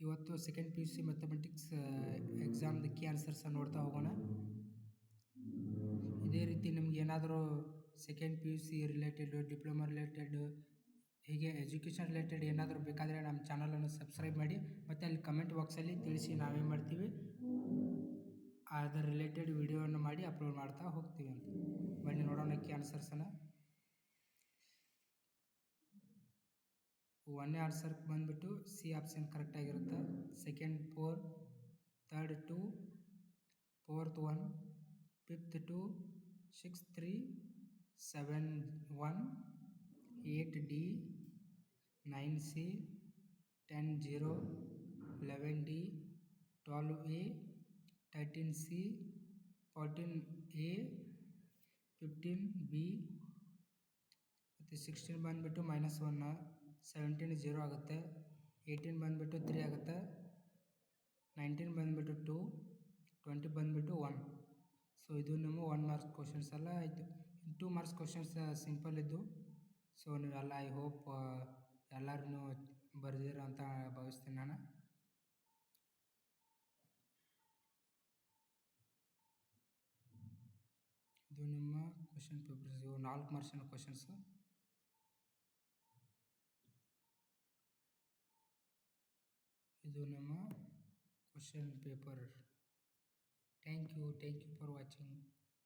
ಇವತ್ತು second P U C mathematics ಎಕ್ಸಾಮ್ದು key answers ನೋಡ್ತಾ ಹೋಗೋಣ. ಇದೇ ರೀತಿ ನಿಮ್ಗೆ ಏನಾದರೂ second P U C related, diploma related, ಹೀಗೆ ಎಜುಕೇಷನ್ ರಿಲೇಟೆಡ್ ಏನಾದರೂ ಬೇಕಾದರೆ ನಮ್ಮ ಚಾನಲನ್ನು ಸಬ್ಸ್ಕ್ರೈಬ್ ಮಾಡಿ ಮತ್ತು ಅಲ್ಲಿ ಕಮೆಂಟ್ ಬಾಕ್ಸಲ್ಲಿ ತಿಳಿಸಿ. ನಾವೇನು ಮಾಡ್ತೀವಿ ಅದರ ರಿಲೇಟೆಡ್ ವಿಡಿಯೋವನ್ನು ಮಾಡಿ ಅಪ್ಲೋಡ್ ಮಾಡ್ತಾ ಹೋಗ್ತೀವಿ ಅಂತ. ಬನ್ನಿ ನೋಡೋಣ ಕೀ ಆನ್ಸರ್ಸನ್ನು. 1ನೇ ಆನ್ಸರ್ ಬಂದುಬಿಟ್ಟು ಸಿ ಆಪ್ಷನ್ ಕರೆಕ್ಟಾಗಿರುತ್ತೆ. Second 4, third 2, fourth 1, fifth 2, 6th 3, 7 1, 8 D, 9 C, 10 0, 11 D, 12 A, 13 C, 14 A, 15 B ಮತ್ತು 16 ಬಂದುಬಿಟ್ಟು -1, 17 0 ಆಗುತ್ತೆ, 18 ಬಂದುಬಿಟ್ಟು 3 ಆಗುತ್ತೆ, 19 ಬಂದುಬಿಟ್ಟು 2, 20 ಬಂದುಬಿಟ್ಟು 1. ಸೊ ಇದು ನಿಮ್ಮ 1 ಮಾರ್ಕ್ಸ್ ಕ್ವಶನ್ಸ್ ಎಲ್ಲ ಆಯಿತು. 2 ಮಾರ್ಕ್ಸ್ ಕ್ವಶನ್ಸ್ ಸಿಂಪಲ್ ಇದ್ದು. ಸೊ ನೀವೆಲ್ಲ ಐ ಹೋಪ್ ಎಲ್ಲರೂ ಬರೆದಿರ ಅಂತ ಭಾವಿಸ್ತೀನಿ ನಾನು. ಇದು ನಿಮ್ಮ ಕ್ವಶನ್ ಪೇಪರ್ಸ್, ಇವು 4 ಮಾರ್ಕ್ಸಿನ ಕ್ವಶನ್ಸು. ಇದು ನಿಮ್ಮ question paper. Thank you for watching.